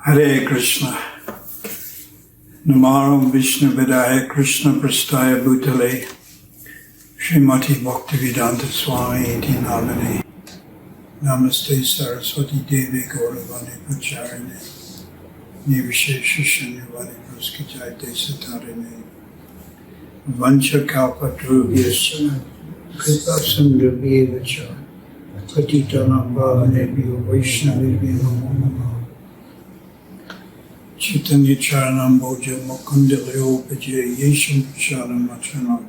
Hare Krishna. Namaram Vishnu Vidaya Krishna Prastaya Bhutale Srimati Bhaktivedanta Swami Iti Namane Namaste Saraswati Devi Gauravani Pacharine Nivishesha Shanyavani Praskajayate Satarine Vancha Kalpa Drubhyascha Kripa Sandrubhyevacha Patitanam Bhavanebhyo Vaishnavibhyo Namo Namaha Chaitanya Charanam Bhoja Mukundalyo Paje Yesham Charanam Machanam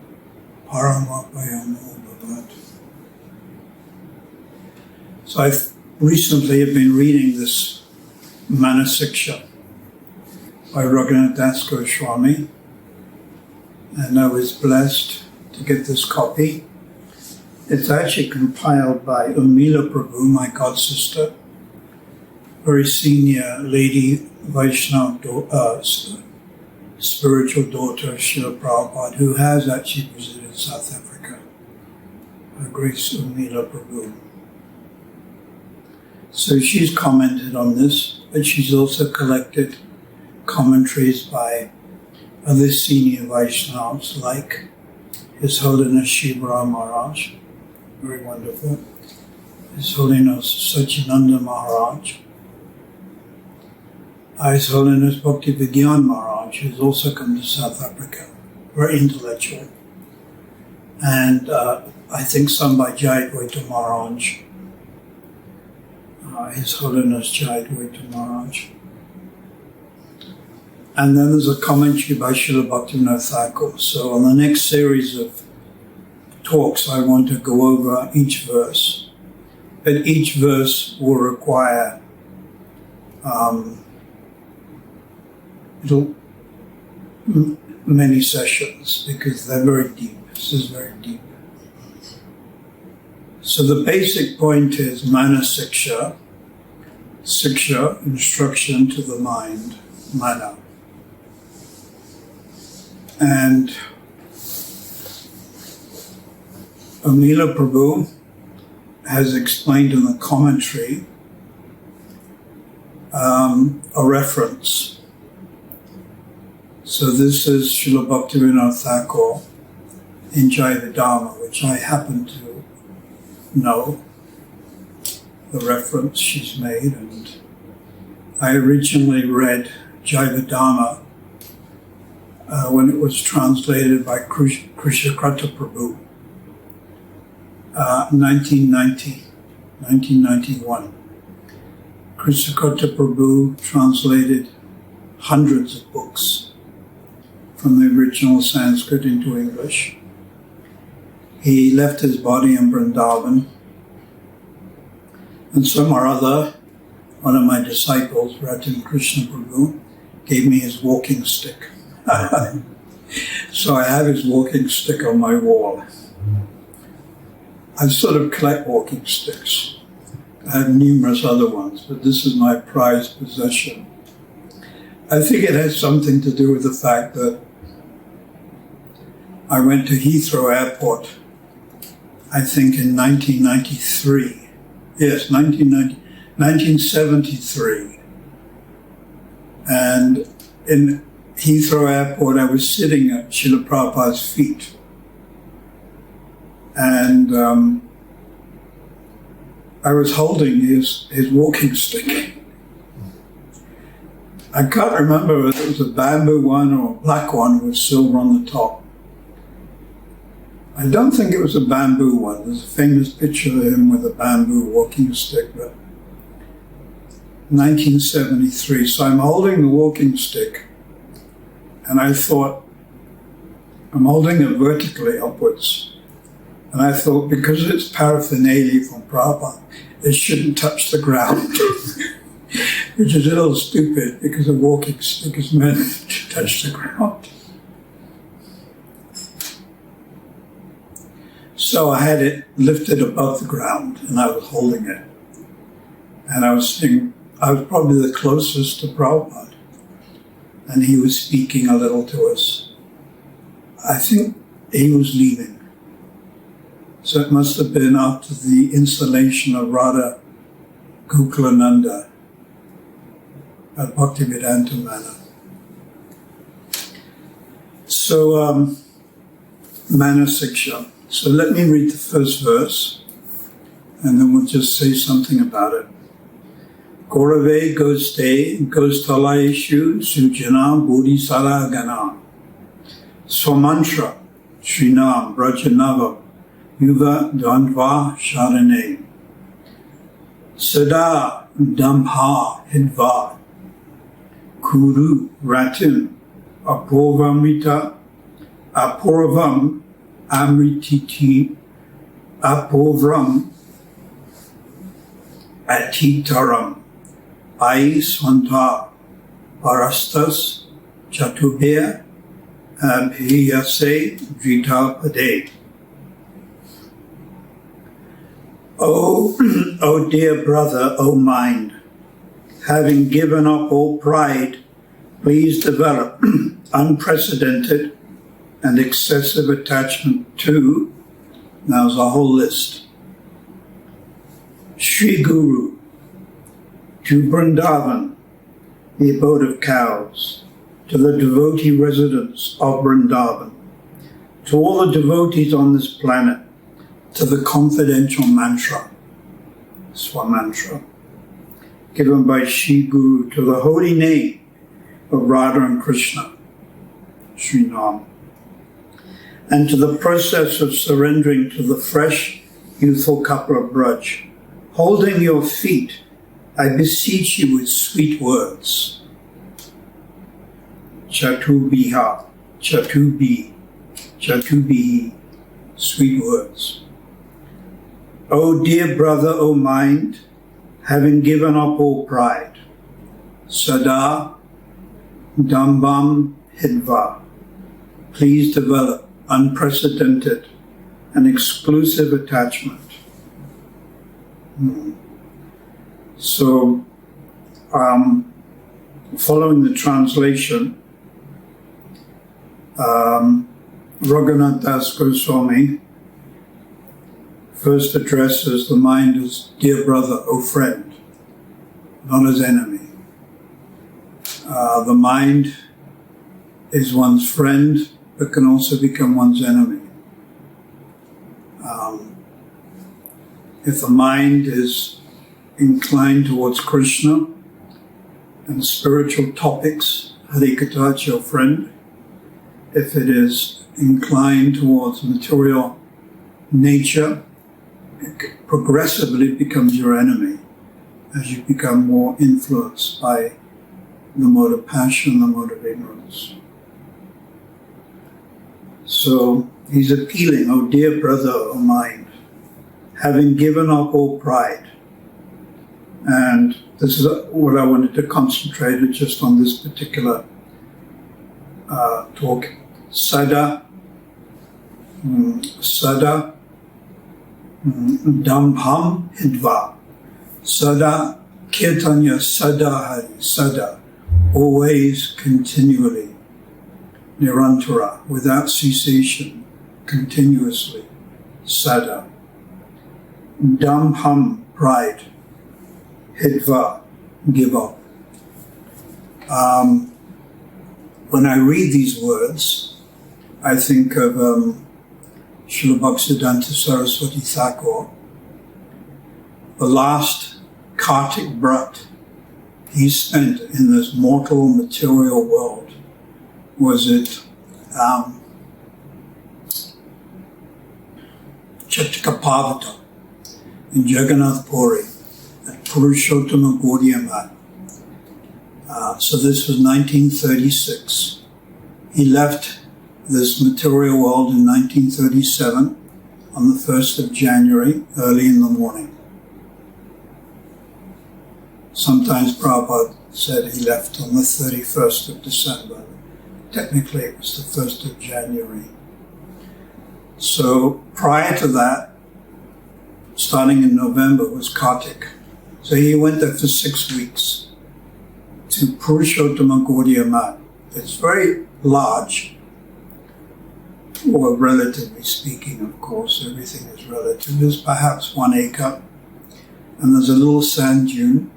Paramapayamo Bhavat. So I recently have been reading this Siksha by Raghunath Das Goswami, and I was blessed to get this copy. It's actually compiled by Urmila Prabhu, my god sister, very senior lady Vaishnava, spiritual daughter of Srila Prabhupada, who has actually visited South Africa. Her Grace Urmila Prabhu. So she's commented on this, but she's also collected commentaries by other senior Vaishnavas like His Holiness Shivram Maharaj, very wonderful, His Holiness Sachinanda Maharaj, His Holiness Bhakti Vigyan Maharaj, who's also come to South Africa, very intellectual, and I think some by Jayadvaita Maharaj, His Holiness Jayadvaita Maharaj. And then there's a commentary by Srila Bhaktivinoda Thakur. So on the next series of talks, I want to go over each verse, but each verse will require many sessions because they're very deep. This is very deep. So the basic point is Mana Siksha, Siksha, instruction to the mind, Mana. And Urmila Prabhu has explained in the commentary a reference. So this is Srila Bhaktivinoda Thakur in Jaivedharma, which I happen to know the reference she's made, and I originally read Jaivedharma when it was translated by Krishakrata Prabhu, 1991. Krishakrata Prabhu translated hundreds of books from the original Sanskrit into English. He left his body in Vrindavan, and some or other, one of my disciples, Ratim Krishna Prabhu, gave me his walking stick. So I have his walking stick on my wall. I sort of collect walking sticks. I have numerous other ones, but this is my prized possession. I think it has something to do with the fact that I went to Heathrow Airport, I think in 1993. Yes, 1973. And in Heathrow Airport, I was sitting at Srila Prabhupada's feet. And I was holding his walking stick. I can't remember whether it was a bamboo one or a black one with silver on the top. I don't think it was a bamboo one. There's a famous picture of him with a bamboo walking stick, but 1973. So I'm holding the walking stick, and I thought, I'm holding it vertically upwards. And I thought, because it's paraphernalia from Prabhupada, it shouldn't touch the ground. Which is a little stupid, because a walking stick is meant to touch the ground. So I had it lifted above the ground, and I was holding it. And I was probably the closest to Prabhupada. And he was speaking a little to us. I think he was leaving. So it must have been after the installation of Radha Gokulananda. at Bhaktivedanta Manor. So, Mana Siksha. So let me read the first verse, and then we'll just say something about it. Korave Gosthalaishu Sujana Bodhisara Gana Swamantra Srinam Brajanava Yuva Dvandva Sharane Sada Dambha Hidva Kuru Ratim Aporvamrita Aporvam Amrititi Aporvam Atitaram Ai Swanta Parastas Chatubhya Abhiyase Drita Pade. O dear brother, O mind, having given up all pride, please develop unprecedented and excessive attachment to, now's a whole list, Sri Guru, to Vrindavan, the abode of cows, to the devotee residents of Vrindavan, to all the devotees on this planet, to the confidential mantra, Swamantra, given by Sri Guru, to the holy name of Radha and Krishna, Sri Nam, and to the process of surrendering to the fresh, youthful couple of Braj, holding your feet, I beseech you with sweet words. Chatubiha, Chatubihi, sweet words. O dear brother, O mind, having given up all pride, Sada Dambam Hidva, please develop unprecedented and exclusive attachment. So, following the translation, Raghunath Das Goswami first addresses the mind as dear brother, O friend, not as enemy. The mind is one's friend, but can also become one's enemy. If the mind is inclined towards Krishna and spiritual topics, Harikatha, your friend. If it is inclined towards material nature, it progressively becomes your enemy as you become more influenced by the mode of passion, the mode of ignorance. So he's appealing, O dear brother, O mind, having given up all pride. And this is what I wanted to concentrate just on this particular talk. Sada Dambham Hidva. Sada Kirtanya Sada Hari. Sada, always, continually. Nirantara, without cessation, continuously. Sada. Dambham, pride. Hidva, give up. When I read these words, I think of Srila Bhaktisiddhanta Saraswati Thakur. The last Kartik Brat he spent in this mortal material world was at Chatkapavata in Jagannath Puri at Purushottama Gaudiya Math. So this was 1936. He left this material world in 1937 on the 1st of January, early in the morning. Sometimes Prabhupada said he left on the 31st of December. Technically it was the 1st of January. So prior to that, starting in November, was Kartik. So he went there for 6 weeks to Purushottama Gaudiya Math. It's very large, or relatively speaking, of course, everything is relative. There's perhaps 1 acre, and there's a little sand dune,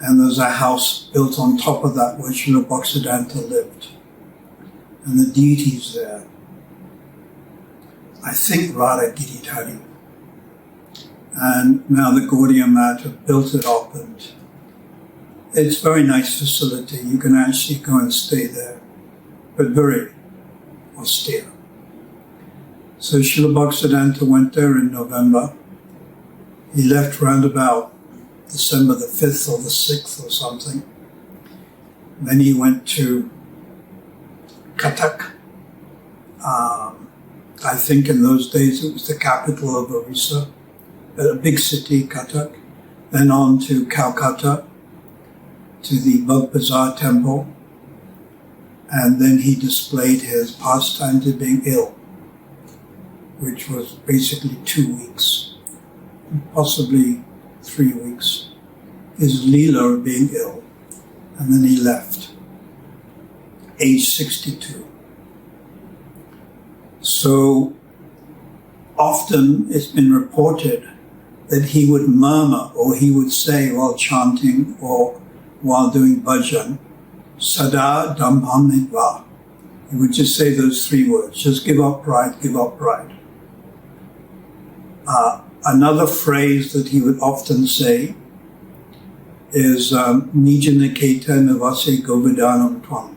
and there's a house built on top of that where Srila Bhaktisiddhanta lived. And the deity's there. I think Radha Giridhari. And now the Gaudiya Math have built it up, and it's a very nice facility. You can actually go and stay there, but very austere. So Srila Bhaktisiddhanta went there in November. He left round about December the 5th or the 6th or something. Then he went to Cuttack. I think in those days it was the capital of Orissa, a big city, Cuttack. Then on to Calcutta, to the Bug Bazaar temple. And then he displayed his pastime to being ill, which was basically 2 weeks, possibly 3 weeks. His leela of being ill. And then he left, age 62. So often it's been reported that he would murmur, or he would say while chanting or while doing bhajan, Sada Dambham Nidva. He would just say those 3 words, just give up pride, give up pride. Another phrase that he would often say is Nijaniketa Navase Govidanam Tvam,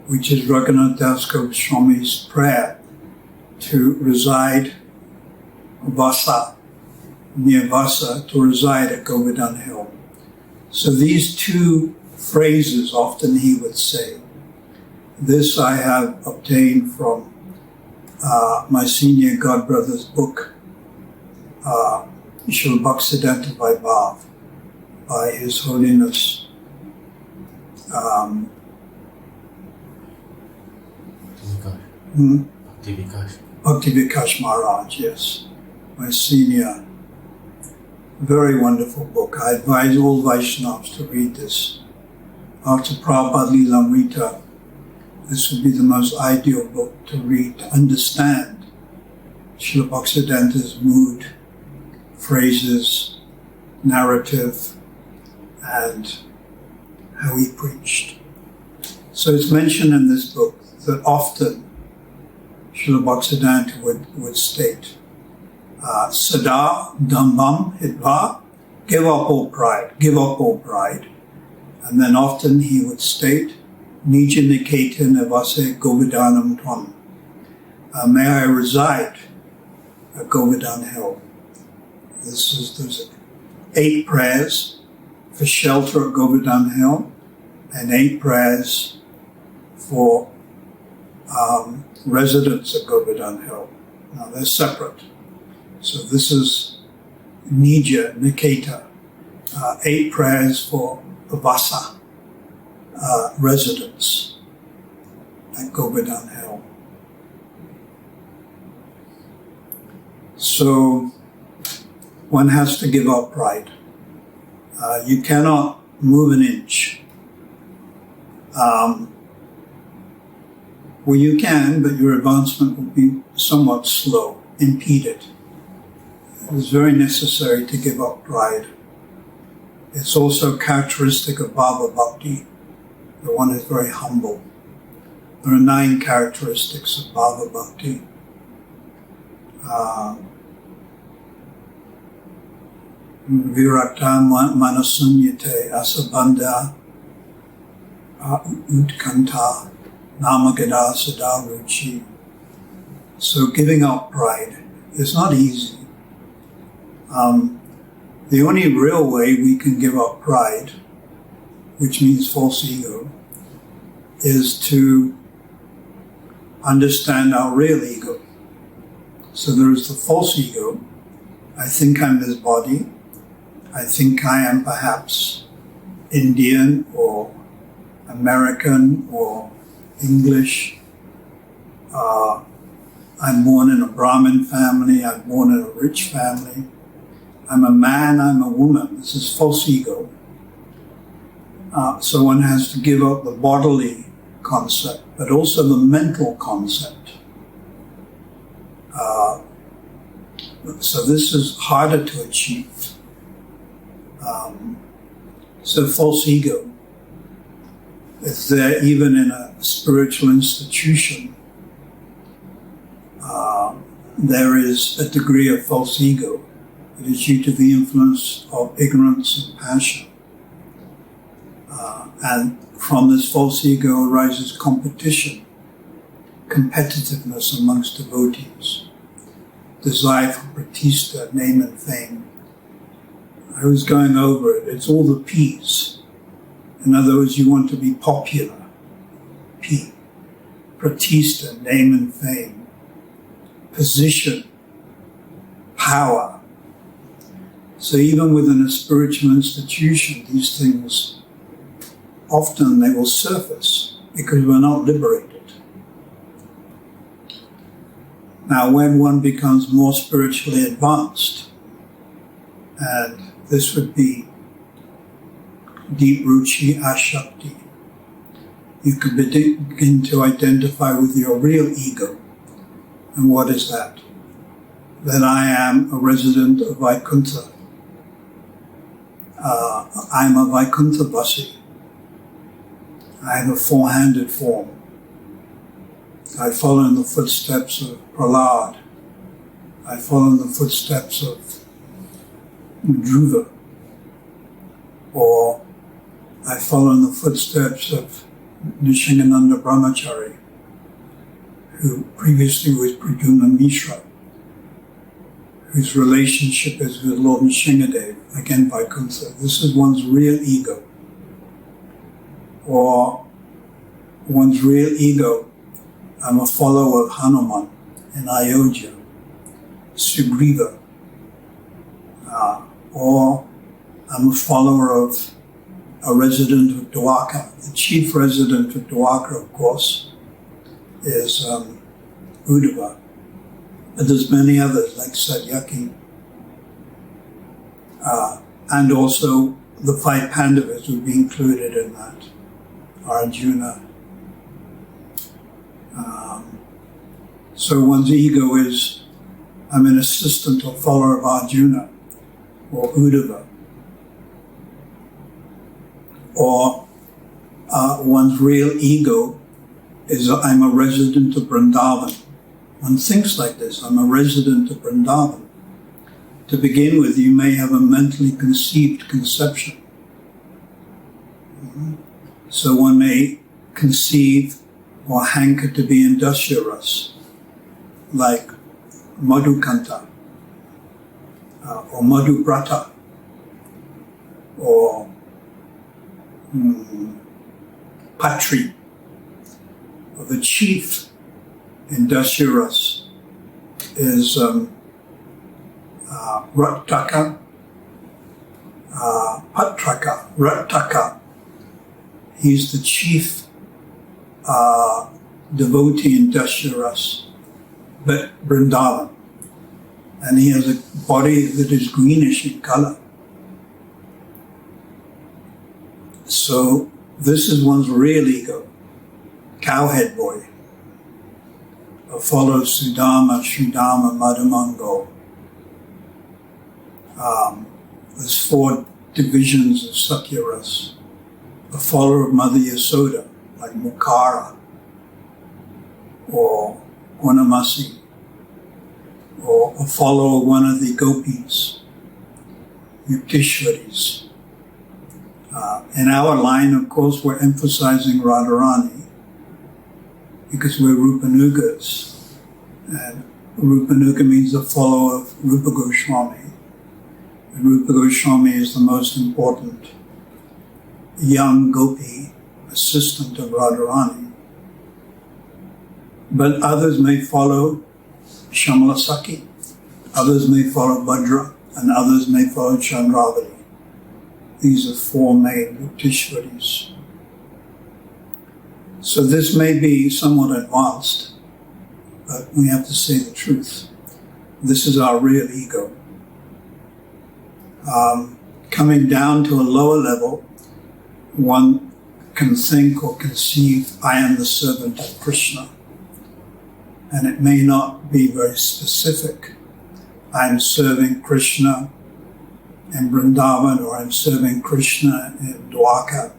which is Raghunath Das Goswami's prayer to reside Vasa, near Vasa, to reside at Govardhan Hill. So these 2 phrases often he would say. This I have obtained from my senior godbrother's book, Srila Bhaktisiddhanta Vaibhav, by His Holiness Bhakti Vikash Maharaj, yes, my senior. Very wonderful book. I advise all Vaishnavas to read this. After Prabhupada Lilamrita, this would be the most ideal book to read, to understand Srila Bhaktisiddhanta's mood, phrases, narrative, and how he preached. So it's mentioned in this book that often Srila Bhaktisiddhanta would state, Sada Dambam Hidva, give up all pride, give up all pride. And then often he would state, Nija Niketa Navase Govardhanam Tvam. May I reside at Govardhan Hill. There's 8 prayers for shelter at Govardhan Hill, and 8 prayers for residents at Govardhan Hill. Now they're separate. So this is Nija Niketa, 8 prayers for Vasa residents at Govardhan Hill. So one has to give up pride. You cannot move an inch. Well, you can, but your advancement will be somewhat slow, impeded. It is very necessary to give up pride. It's also characteristic of Bhava Bhakti, that one is very humble. There are 9 characteristics of Bhava Bhakti. Virakta Manasunyate Asabandha Utkanta Namagada Sadaruchi. So giving up pride is not easy. The only real way we can give up pride, which means false ego, is to understand our real ego. So there is the false ego. I think I'm this body. I think I am perhaps Indian or American or English. I'm born in a Brahmin family. I'm born in a rich family. I'm a man, I'm a woman. This is false ego. So one has to give up the bodily concept, but also the mental concept. So this is harder to achieve. So false ego is there even in a spiritual institution. There is a degree of false ego. It is due to the influence of ignorance and passion. And from this false ego arises competition, competitiveness amongst devotees, desire for pratishta, name and fame. I was going over it. It's all the P's. In other words, you want to be popular. P. Pratishta, name and fame. Position, power. So even within a spiritual institution, these things, often they will surface because we're not liberated. Now, when one becomes more spiritually advanced, and this would be deep ruchi ashakti, you can begin to identify with your real ego. And what is that? That I am a resident of Vaikuntha. I am a Vaikuntha Vasi. I have a four-handed form. I follow in the footsteps of Prahlad. I follow in the footsteps of Dhruva. Or I follow in the footsteps of Nishingananda Brahmachari, who previously was Pradyumna Mishra, whose relationship is with Lord Nishingadev, again Vaikuntha. This is one's real ego. Or one's real ego, I'm a follower of Hanuman in Ayodhya, Sugriva. Or I'm a follower of a resident of Dwarka. The chief resident of Dwarka, of course, is Uddhava. But there's many others like Satyaki. And also the 5 Pandavas would be included in that. Arjuna. So one's ego is, I'm an assistant or follower of Arjuna or Uddhava. Or one's real ego is, I'm a resident of Vrindavan. One thinks like this, I'm a resident of Vrindavan. To begin with, you may have a mentally conceived conception. So one may conceive or hanker to be in Dasyaras, like Madhukanta, or Madhubrata, or Patri, or the chief in Dasyaras is Rattaka, Patraka, Rattaka. He's the chief devotee in Dasyaras, but Vrindavan. And he has a body that is greenish in color. So this is one's real ego, cowhead boy, a follower of Sudama, Sridharma, Madhumangal. There's 4 divisions of Sakyaras. A follower of Mother Yasoda, like Mukara, or Gunamasi, or a follower of one of the gopis, Yuktishwaris. In our line, of course, we're emphasizing Radharani because we're Rupanugas. And Rupanuga means a follower of Rupa Goswami. And Rupa Goswami is the most important young gopi, assistant of Radharani. But others may follow Shamalasaki, others may follow Bhadra, and others may follow Chandravati. These are 4 main Yuktishwaris. So this may be somewhat advanced, but we have to say the truth. This is our real ego. Coming down to a lower level, one can think or conceive, I am the servant of Krishna. And it may not be very specific. I'm serving Krishna in Vrindavan, or I'm serving Krishna in Dwarka,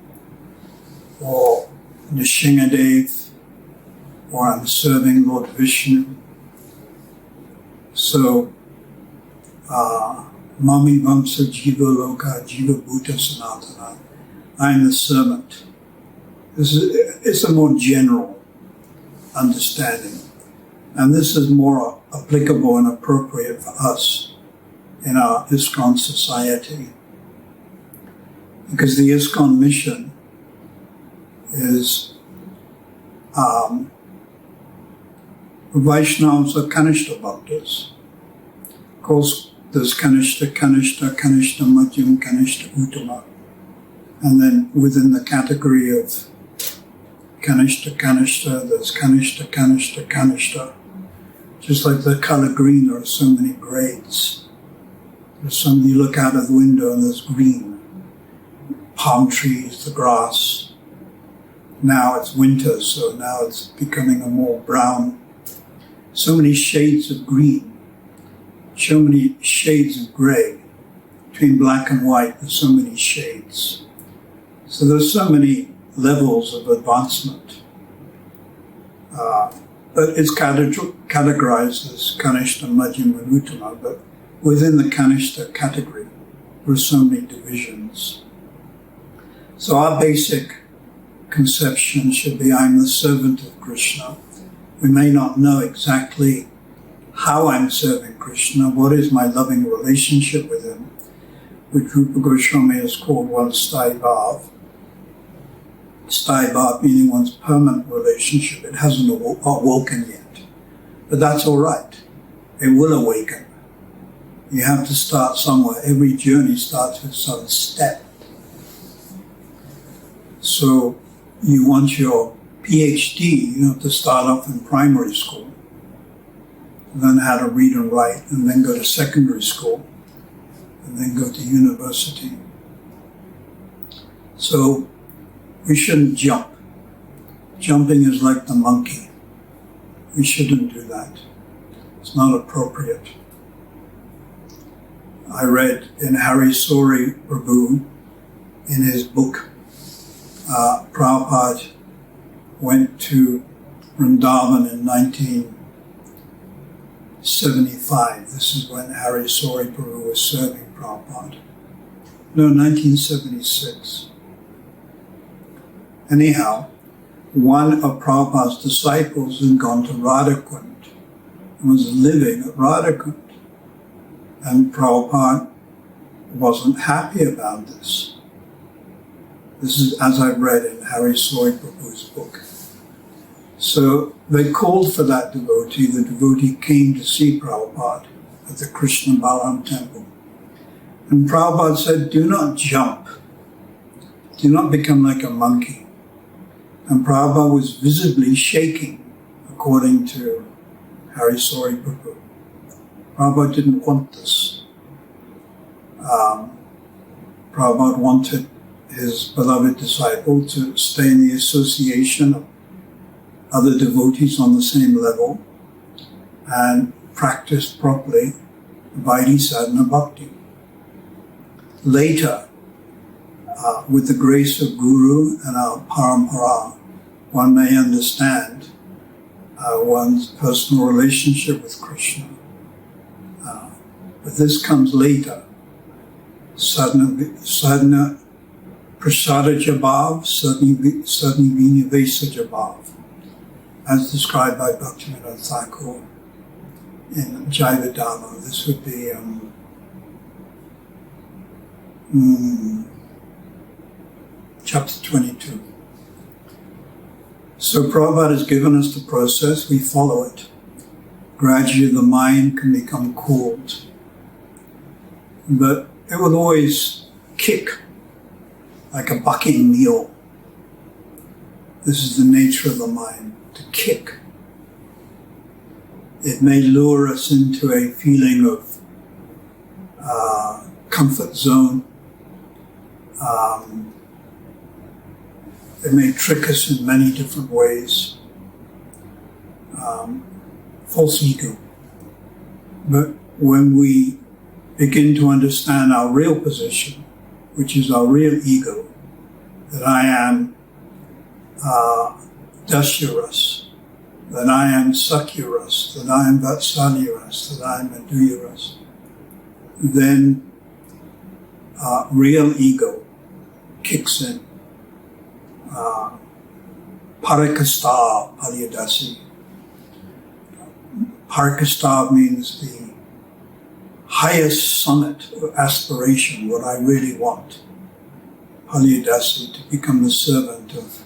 or Nishingadev, or I'm serving Lord Vishnu. So, Mami Vamsa Jiva Loka Jiva Bhuta Sanatana, I'm the servant. It's a more general understanding. And this is more applicable and appropriate for us in our ISKCON society. Because the ISKCON mission is Vaishnavas are Kanishta Bhaktas. Of course, there's Kanishta, Madhyam, Kanishta, Uttama. And then within the category of Kanishta, there's Kanishta. Just like the color green, there are so many grades. There's some, you look out of the window and there's green. Palm trees, the grass. Now it's winter, so now it's becoming a more brown. So many shades of green. So many shades of gray. Between black and white, there's so many shades. So there's so many levels of advancement. But it's categorized as Kanishta, Madhyam, and Uttama, but within the Kanishta category, there are so many divisions. So our basic conception should be, I'm the servant of Krishna. We may not know exactly how I'm serving Krishna, what is my loving relationship with him, which Rupa Goswami has called one's Sthai Bhav. Sthai Bhav meaning one's permanent relationship. It hasn't awoken yet. But that's all right. It will awaken. You have to start somewhere. Every journey starts with some step. So you want your PhD, you have to start off in primary school, learn how to read and write, and then go to secondary school, and then go to university. So we shouldn't jump. Jumping is like the monkey. We shouldn't do that. It's not appropriate. I read in Hari Sori Prabhu, in his book, Prabhupada went to Vrindavan in 1975. This is when Hari Sori Prabhu was serving Prabhupada. No, 1976. Anyhow, one of Prabhupada's disciples had gone to Radhakund and was living at Radhakund. And Prabhupada wasn't happy about this. This is as I read in Hari Sori Prabhu's book. So they called for that devotee. The devotee came to see Prabhupada at the Krishna Balaram temple. And Prabhupada said, do not jump. Do not become like a monkey. And Prabhupada was visibly shaking, according to Hari Sori Prabhu. Prabhupada didn't want this. Prabhupada wanted his beloved disciple to stay in the association of other devotees on the same level and practice properly Vaidhi Sadhana Bhakti. Later, with the grace of Guru and our Parampara, one may understand one's personal relationship with Krishna. But this comes later. Sadhana Prasadaja Bhav, Sadhana Vinyavesaja Bhav, as described by Bhaktivinoda Thakur in Jaiva-dhamma. This would be chapter 22. So Prabhupada has given us the process, we follow it. Gradually the mind can become cooled. But it will always kick like a bucking mule. This is the nature of the mind, to kick. It may lure us into a feeling of comfort zone. It may trick us in many different ways. False ego. But when we begin to understand our real position, which is our real ego, that I am Dasyaras, that I am Sakyaras, that I am Vatsalyaras, that I am Madhuyaras, then real ego kicks in. Parakasta Palyadasi. Parakasta means the highest summit of aspiration, what I really want. Palyadasi, to become the servant of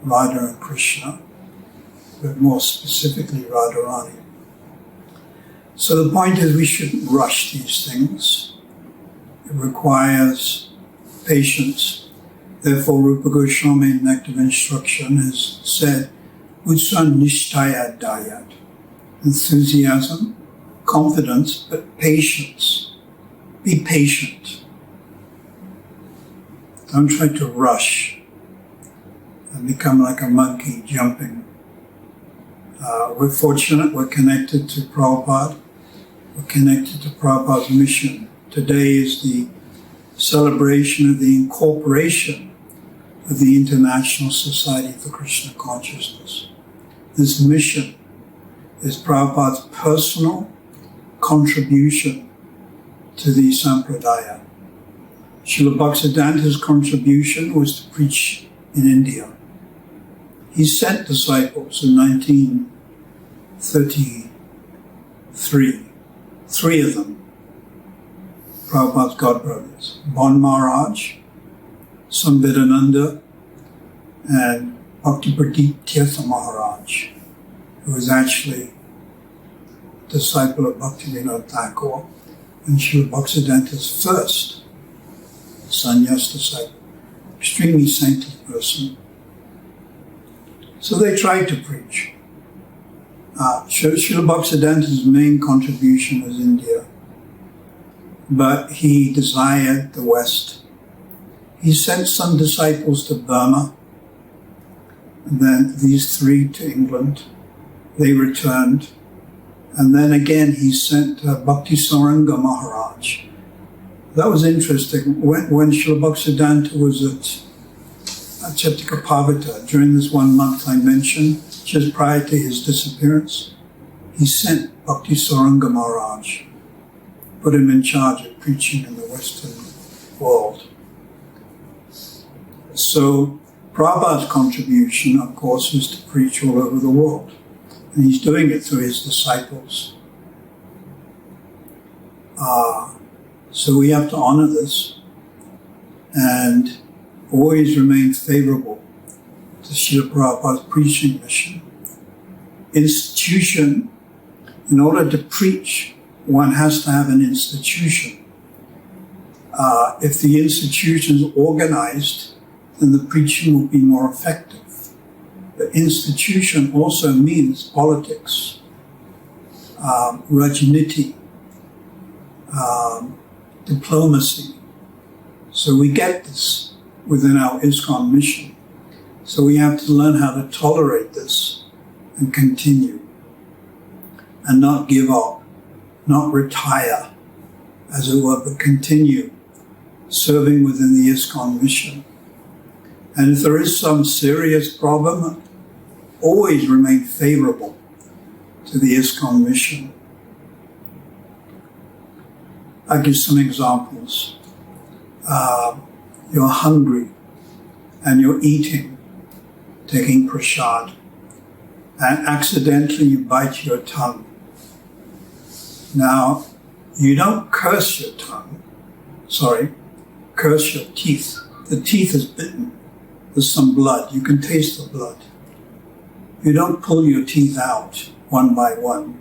Radha and Krishna, but more specifically Radharani. So the point is, we shouldn't rush these things. It requires patience. Therefore, Rupa Goswami in Nectar of Instruction has said, Utsan Nishtaya Dayat. Enthusiasm, confidence, but patience. Be patient. Don't try to rush and become like a monkey jumping. We're fortunate, we're connected to Prabhupada. We're connected to Prabhupada's mission. Today is the celebration of the Incorporation of the International Society for Krishna Consciousness. This mission is Prabhupada's personal contribution to the Sampradaya. Srila Bhaktisiddhanta's contribution was to preach in India. He sent disciples in 1933, three of them, Prabhupada's godbrothers, Bon Maharaj, Samvidananda, and Bhakti Tirtha Maharaj, who was actually a disciple of Bhaktivinoda Thakur and Srila Bhaktisiddhanta's first sannyas disciple, extremely saintly person. So they tried to preach. Srila Bhaktisiddhanta's main contribution was India, but he desired the West. He sent some disciples to Burma, and then these three to England. They returned, and then again he sent Bhakti Sauranga Maharaj. That was interesting. When Srila Bhaktisiddhanta was at Chaitanya during this 1 month I mentioned, just prior to his disappearance, he sent Bhakti Sauranga Maharaj, put him in charge of preaching in the Western world. So Prabhupada's contribution, of course, was to preach all over the world. And he's doing it through his disciples. So we have to honor this and always remain favorable to Srila Prabhupada's preaching mission. Institution, in order to preach, one has to have an institution. If the institution is organized, then the preaching will be more effective. The institution also means politics, rajniti, diplomacy. So we get this within our ISKCON mission. So we have to learn how to tolerate this and continue and not give up, not retire, as it were, but continue serving within the ISKCON mission. And if there is some serious problem, always remain favorable to the ISKCON mission. I'll give some examples. You're hungry and you're eating, taking prasad, and accidentally you bite your tongue. Now, you don't curse your tongue, curse your teeth. The teeth is bitten. There's some blood. You can taste the blood. You don't pull your teeth out one by one.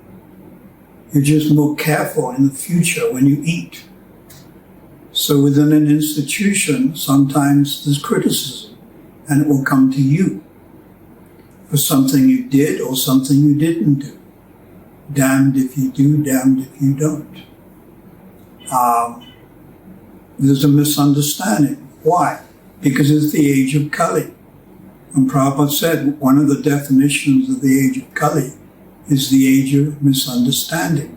You're just more careful in the future when you eat. So within an institution, sometimes there's criticism, and it will come to you for something you did or something you didn't do. Damned if you do, damned if you don't. There's a misunderstanding. Why? Because it's the age of Kali. And Prabhupada said one of the definitions of the age of Kali is the age of misunderstanding.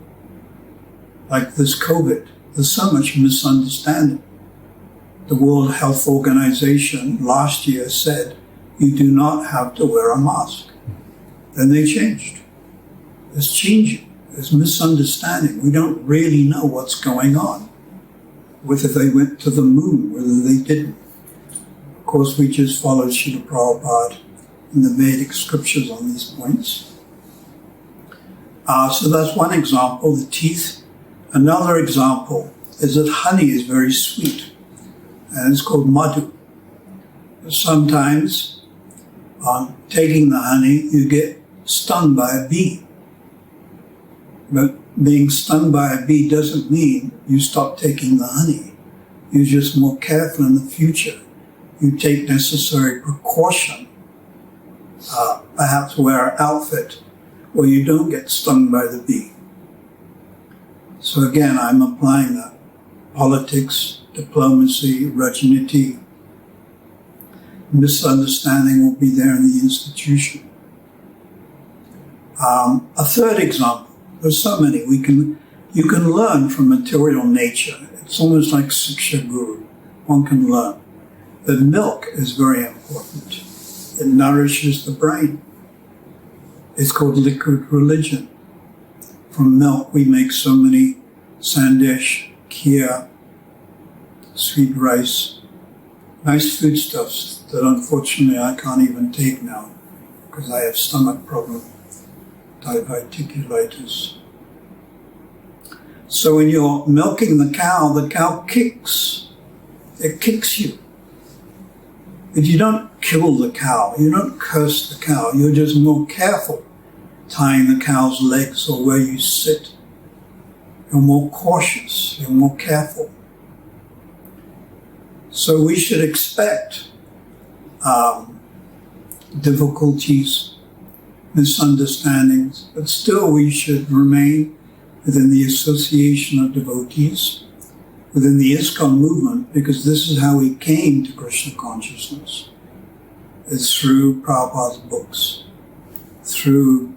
Like this COVID There's so much misunderstanding. The World Health Organization last year said, you do not have to wear a mask. Then they changed. It's changing. There's misunderstanding. We don't really know what's going on. Whether they went to the moon, whether they didn't. Of course, we just followed Srila Prabhupada in the Vedic scriptures on these points. So that's one example, the teeth. Another example is that honey is very sweet, and it's called madhu. Sometimes, on taking the honey, you get stung by a bee. But being stung by a bee doesn't mean you stop taking the honey. You're just more careful in the future. You take necessary precaution. Perhaps wear an outfit where you don't get stung by the bee. So again, I'm applying that. Politics, diplomacy, Rajniti, misunderstanding will be there in the institution. A third example, there's so many, you can learn from material nature. It's almost like Siksha Guru. One can learn that milk is very important. It nourishes the brain. It's called liquid religion. From milk we make so many sandesh, kheer, sweet rice, nice foodstuffs that unfortunately I can't even take now because I have stomach problem, diverticulitis. So when you're milking the cow kicks. It kicks you. But you don't kill the cow, you don't curse the cow, you're just more careful tying the cow's legs or where you sit. You're more cautious, you're more careful. So we should expect difficulties, misunderstandings, but still we should remain within the association of devotees, within the ISKCON movement, because this is how we came to Krishna consciousness. It's through Prabhupada's books, through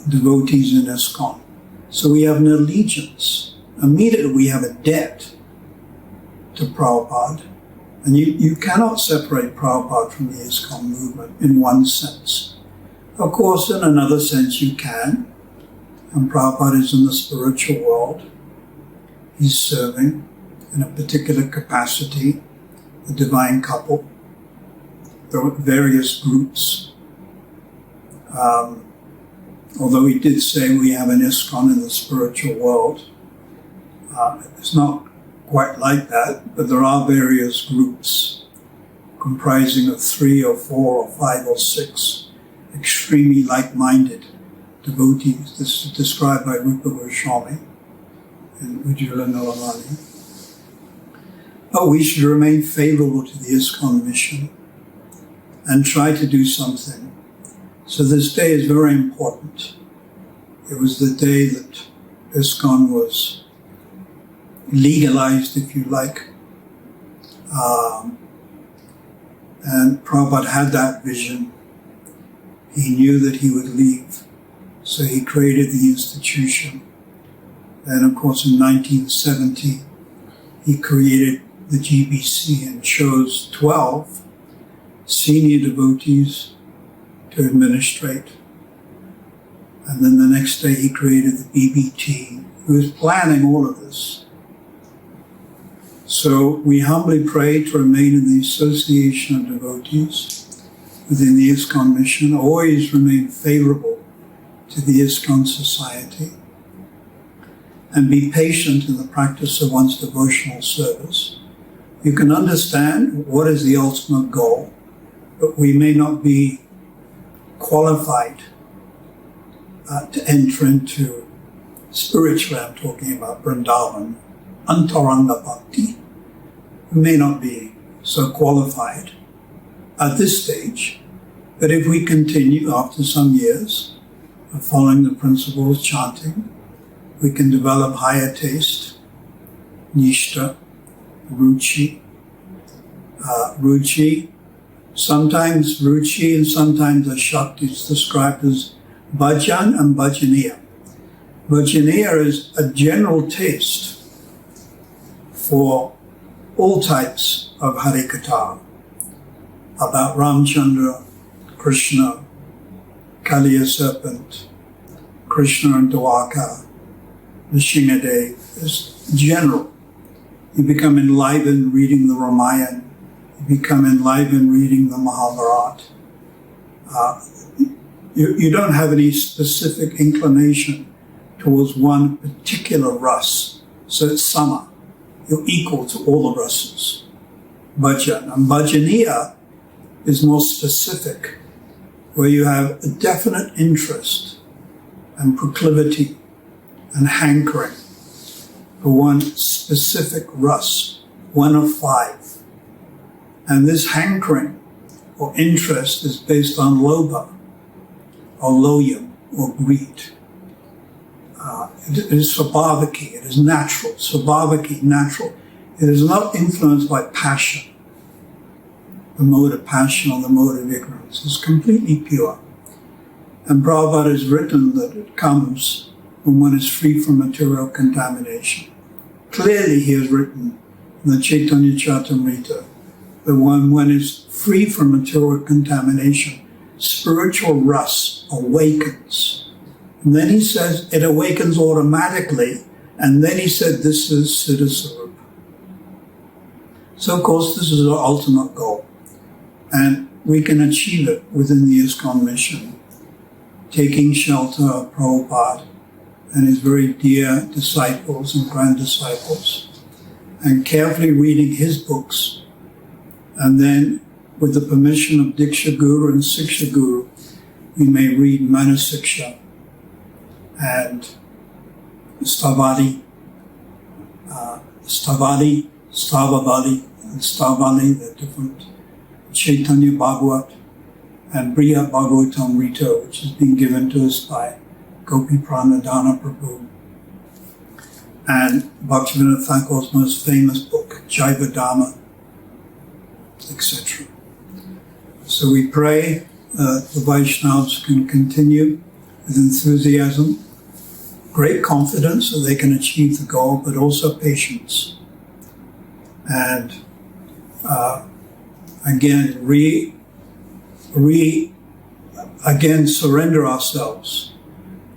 devotees in ISKCON. So we have an allegiance. Immediately we have a debt to Prabhupada. And you cannot separate Prabhupada from the ISKCON movement in one sense. Of course, in another sense you can. And Prabhupada is in the spiritual world. He's serving in a particular capacity, the divine couple. There are various groups. Although he did say we have an ISKCON in the spiritual world. It's not quite like that, but there are various groups comprising of 3 or 4 or 5 or 6 extremely like-minded devotees. This is described by Rupa Goswami and Ujjvala Nilamani. But we should remain favorable to the ISKCON mission and try to do something. So this day is very important. It was the day that ISKCON was legalized, if you like. And Prabhupada had that vision. He knew that he would leave, so he created the institution. Then, of course, in 1970, he created the GBC and chose 12 senior devotees to administrate. And then the next day he created the BBT. He was planning all of this. So we humbly pray to remain in the association of devotees within the ISKCON mission, always remain favorable to the ISKCON society, and be patient in the practice of one's devotional service. You can understand what is the ultimate goal, but we may not be qualified to enter into, spiritually I'm talking about Vrindavan, Antaranga Bhakti. We may not be so qualified at this stage, but if we continue after some years of following the principles, chanting, we can develop higher taste, nishta, ruchi. Sometimes ruchi and sometimes ashakti is described as bhajan and bhajaniya. Bhajaniya is a general taste for all types of Harikatha about Ramchandra, Krishna, Kaliya serpent, Krishna and Dwaka, Nrsimhadev. It's general. You become enlivened reading the Ramayana. You become enlivened reading the Mahabharata. You don't have any specific inclination towards one particular ras. So it's sama. You're equal to all the rasas. Bhajan. And bhajaniya is more specific, where you have a definite interest and proclivity and hankering for one specific ras, one of 5. And this hankering or interest is based on lobha, or loyam, or greed. It is svabhaviki, it is natural, svabhaviki, natural. It is not influenced by passion, the mode of passion or the mode of ignorance. It's completely pure. And Prabhupada has written that it comes when one is free from material contamination. Clearly he has written in the Chaitanya Charitamrita that when one is free from material contamination, spiritual rasa awakens. And then he says it awakens automatically, and then he said this is Siddha Swarupa. So of course this is our ultimate goal, and we can achieve it within the ISKCON mission, taking shelter of Prabhupada and his very dear disciples and grand disciples, and carefully reading his books, and then with the permission of Diksha Guru and Siksha Guru, we may read Mana Siksha and Stavadi, Stavavali, and Stavali, the different Chaitanya Bhagavat, and Briya Bhagavatamrita, which has been given to us by Gopi Pranadhana Prabhu, and Bhaktivinoda Thakur's most famous book, Jaiva Dhamma, etc. So we pray the Vaishnavas can continue with enthusiasm, great confidence that they can achieve the goal, but also patience. And again, again surrender ourselves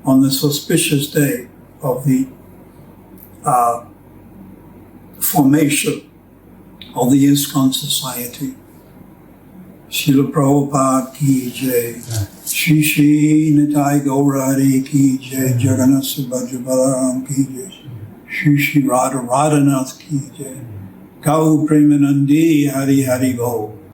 on this auspicious day of the formation of the ISKCON society. Srila Prabhupada ki jai, Shri Shri Nitai Gaura Hare ki jai, Jagannath Subhadra Balaram ki jai, Shri Shri Radha Radhanath ki jai, Gau Premanandi Hari Hari Bo.